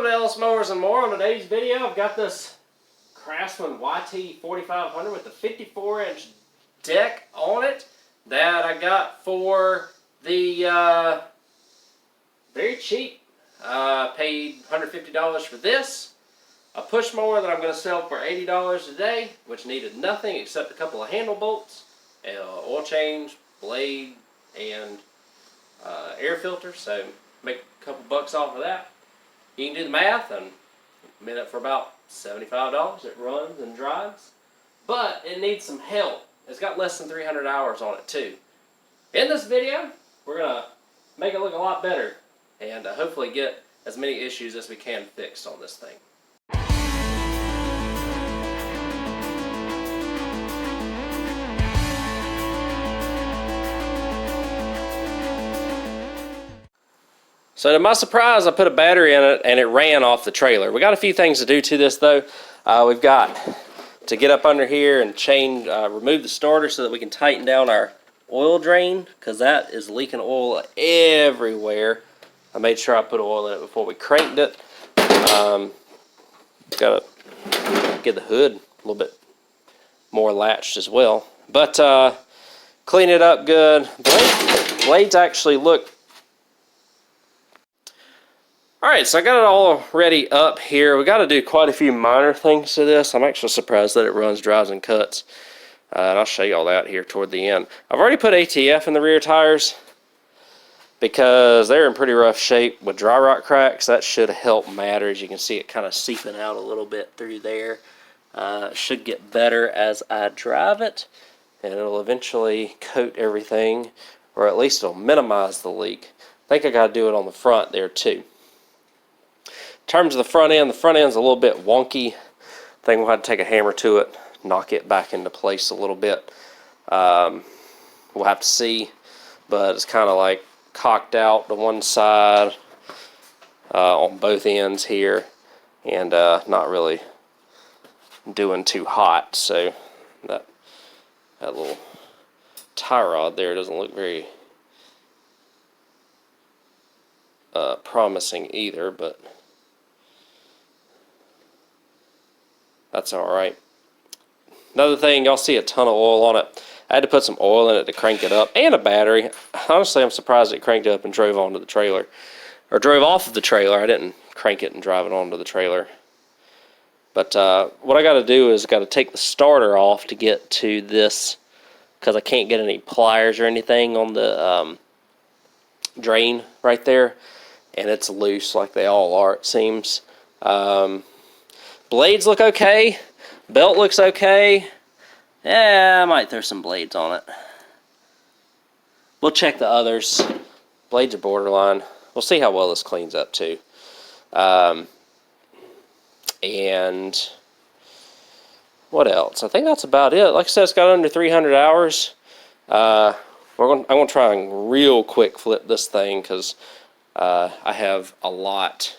Welcome to Ellis Mowers and More. On today's video, I've got this Craftsman YT4500 with the 54-inch deck on it that I got for the very cheap. Paid $150 for this. A push mower that I'm going to sell for $80 today, which needed nothing except a couple of handle bolts, oil change, blade, and air filter. So make a couple bucks off of that. You can do the math, and I'm in it for about $75. It runs and drives, but it needs some help. It's got less than 300 hours on it too. In this video, we're gonna make it look a lot better and hopefully get as many issues as we can fixed on this thing. So to my surprise, I put a battery in it and it ran off the trailer. We got a few things to do to this though. We've got to get up under here and change, remove the starter so that we can tighten down our oil drain, because that is leaking oil everywhere. I made sure I put oil in it before we cranked it. Got to get the hood a little bit more latched as well. But clean it up good. Blades actually look... Alright, so I got it all ready up here. We got to do quite a few minor things to this. I'm actually surprised that it runs, drives, and cuts. And I'll show you all that here toward the end. I've already put ATF in the rear tires because they're in pretty rough shape with dry rot cracks. That should help matter. As you can see, it kind of seeping out a little bit through there. It should get better as I drive it, and it'll eventually coat everything, or at least it'll minimize the leak. I think I got to do it on the front there too. In terms of the front end's a little bit wonky. I think we'll have to take a hammer to it, knock it back into place a little bit. We'll have to see, but it's kind of like cocked out to one side on both ends here, and not really doing too hot. So that little tie rod there doesn't look very promising either, but that's alright. Another thing, y'all see a ton of oil on it. I had to put some oil in it to crank it up, and a battery. Honestly, I'm surprised it cranked up and drove onto the trailer. Or drove off of the trailer. I didn't crank it and drive it onto the trailer. But what I got to do is got to take the starter off to get to this, because I can't get any pliers or anything on the drain right there. And it's loose like they all are, it seems. Blades look okay. Belt looks okay. Yeah, I might throw some blades on it. We'll check the others. Blades are borderline. We'll see how well this cleans up too. And what else? I think that's about it. Like I said, it's got under 300 hours. I'm going to try and real quick flip this thing, because I have a lot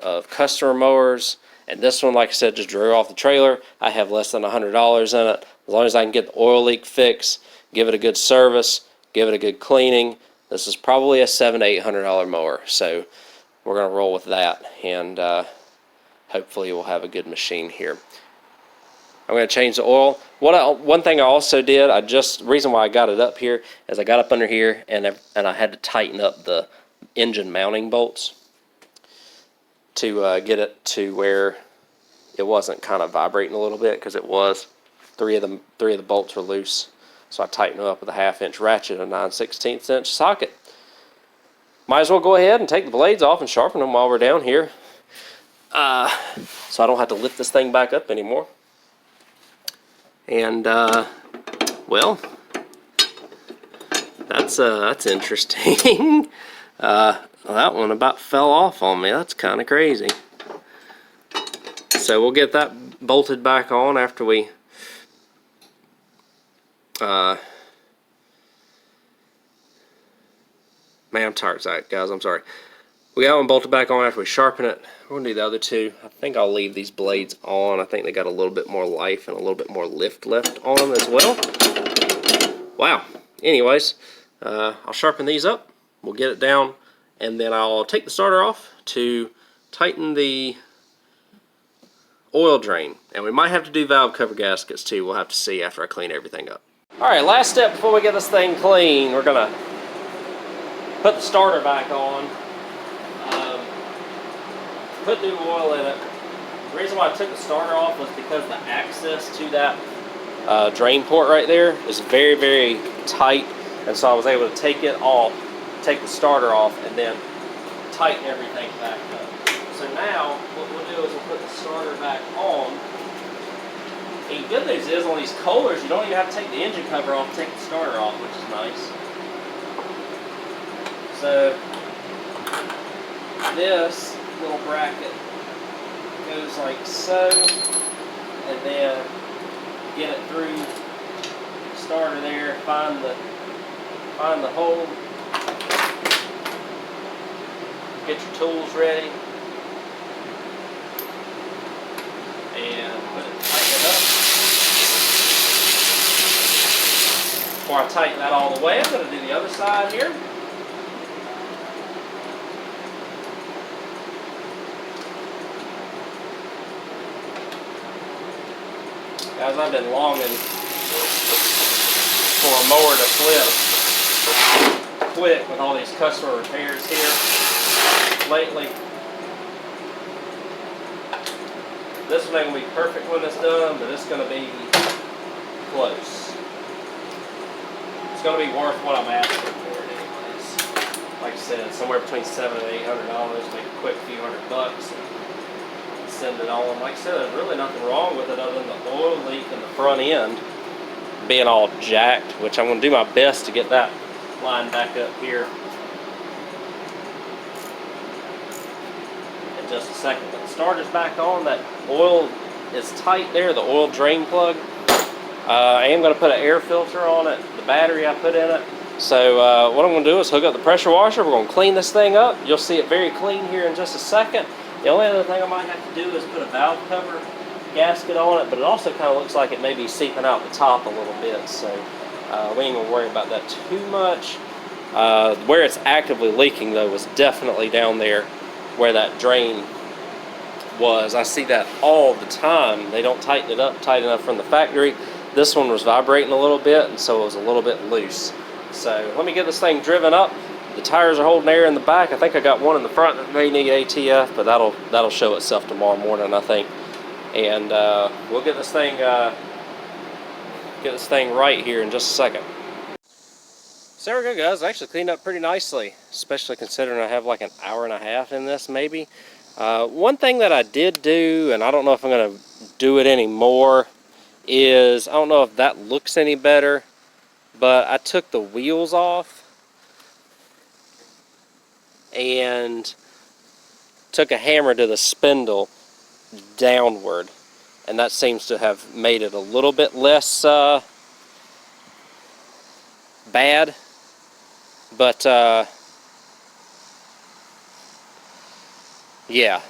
of customer mowers. And this one, like I said, just drew off the trailer. I have less than $100 in it. As long as I can get the oil leak fixed, give it a good service, give it a good cleaning, this is probably a $700 to $800 mower. So we're going to roll with that, and hopefully we'll have a good machine here. I'm going to change the oil. One thing I also did, reason why I got it up here is I got up under here and I had to tighten up the engine mounting bolts to get it to where it wasn't kind of vibrating a little bit, because it was. Three of the bolts were loose, so I tightened them up with a 1/2 inch ratchet and a 9/16 inch socket. Might as well go ahead and take the blades off and sharpen them while we're down here, so I don't have to lift this thing back up anymore. And well, that's interesting. That one about fell off on me. That's kind of crazy. So we'll get that bolted back on after we man, I'm tired, guys. I'm sorry. We got one bolted back on after we sharpen it. We're gonna do the other two. I think I'll leave these blades on. I think they got a little bit more life and a little bit more lift left on them as well. Wow. Anyways, I'll sharpen these up. We'll get it down, and then I'll take the starter off to tighten the oil drain. And we might have to do valve cover gaskets too. We'll have to see after I clean everything up. Alright, last step before we get this thing clean, we're going to put the starter back on. Put new oil in it. The reason why I took the starter off was because the access to that drain port right there is very, very tight. And so I was able to take it off, take the starter off, and then tighten everything back up. So now, what we'll do is we'll put the starter back on. And the good news is, on these Kohlers, you don't even have to take the engine cover off to take the starter off, which is nice. So, this little bracket goes like so, and then get it through the starter there, find the hole, get your tools ready, and tighten it up. Before I tighten that all the way, I'm going to do the other side here. Guys, I've been longing for a mower to flip quick with all these customer repairs here lately. This one ain't going to be perfect when it's done, but it's going to be close. It's going to be worth what I'm asking for it anyways. Like I said, somewhere between $700 and $800, make a quick few $100 and send it on. Like I said, there's really nothing wrong with it other than the oil leak in the front end being all jacked, which I'm going to do my best to get that line back up here in just a second. But the starter's back on. That oil is tight there, the oil drain plug. I am going to put an air filter on it, the battery I put in it. So what I'm going to do is hook up the pressure washer. We're going to clean this thing up. You'll see it very clean here in just a second. The only other thing I might have to do is put a valve cover gasket on it, but it also kind of looks like it may be seeping out the top a little bit, so we ain't going to worry about that too much. Where it's actively leaking, though, is definitely down there where that drain was. I see that all the time. They don't tighten it up tight enough from the factory. This one was vibrating a little bit, and so it was a little bit loose. So let me get this thing driven up. The tires are holding air in the back. I think I got one in the front that may need ATF, but that'll show itself tomorrow morning, I think. And we'll get this thing right here in just a second. So there we go, guys. I actually cleaned up pretty nicely, especially considering I have like an hour and a half in this, maybe. One thing that I did do, and I don't know if I'm going to do it anymore, is I don't know if that looks any better, but I took the wheels off and took a hammer to the spindle downward, and that seems to have made it a little bit less bad, but yeah,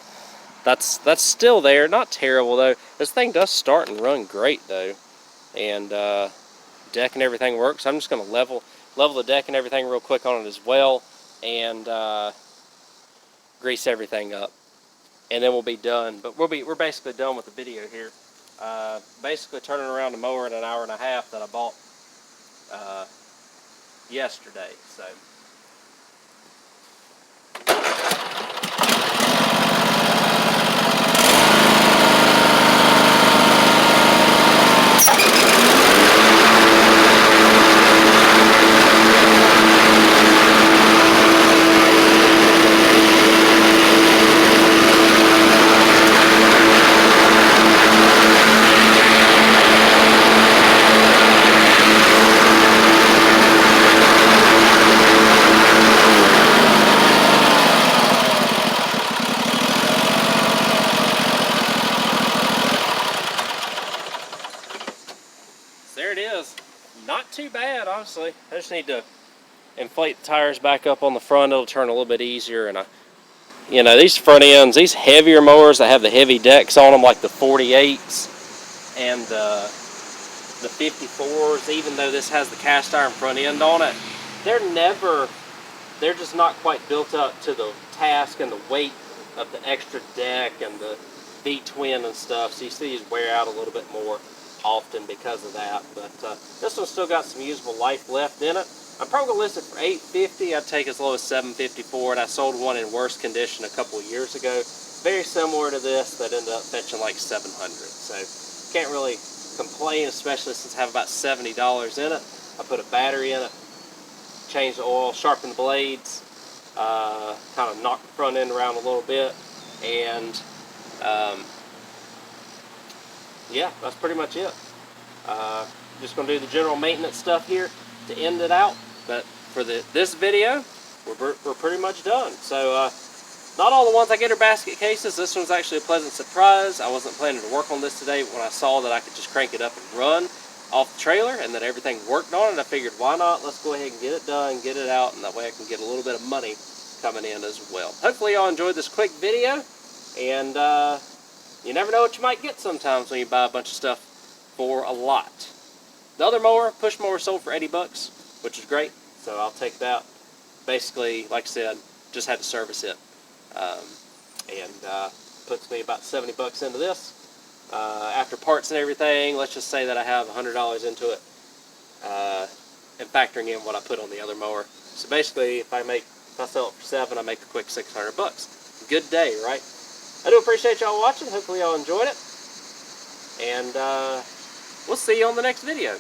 that's still there. Not terrible though. This thing does start and run great though, and deck and everything works. I'm just going to level the deck and everything real quick on it as well, and grease everything up, and then we'll be done. But we're basically done with the video here. Basically turning around the mower in an hour and a half that I bought yesterday. So there it is. Not too bad, honestly. I just need to inflate the tires back up on the front. It'll turn a little bit easier. And you know, these front ends, these heavier mowers that have the heavy decks on them, like the 48s and the 54s, even though this has the cast iron front end on it, they're just not quite built up to the task and the weight of the extra deck and the V-twin and stuff, so you see these wear out a little bit more often because of that. But this one's still got some usable life left in it. I'm probably going to list it for $850. I'd take as low as $750 for it. I sold one in worse condition a couple of years ago, very similar to this, that ended up fetching like $700. So can't really complain, especially since I have about $70 in it. I put a battery in it, changed the oil, sharpened the blades, kind of knocked the front end around a little bit, and yeah, that's pretty much it. Just going to do the general maintenance stuff here to end it out. But for this video, we're pretty much done. So not all the ones I get are basket cases. This one's actually a pleasant surprise. I wasn't planning to work on this today, but when I saw that I could just crank it up and run off the trailer and that everything worked on it, I figured, why not? Let's go ahead and get it done, get it out, and that way I can get a little bit of money coming in as well. Hopefully y'all enjoyed this quick video, and you never know what you might get sometimes when you buy a bunch of stuff for a lot. The other mower, push mower, sold for 80 bucks, which is great, so I'll take that. Basically, like I said, just had to service it, and puts me about 70 bucks into this. After parts and everything, let's just say that I have $100 into it, and factoring in what I put on the other mower. So basically, if I sell it for $7, I make a quick 600 bucks. Good day, right? I do appreciate y'all watching. Hopefully y'all enjoyed it, and we'll see you on the next video.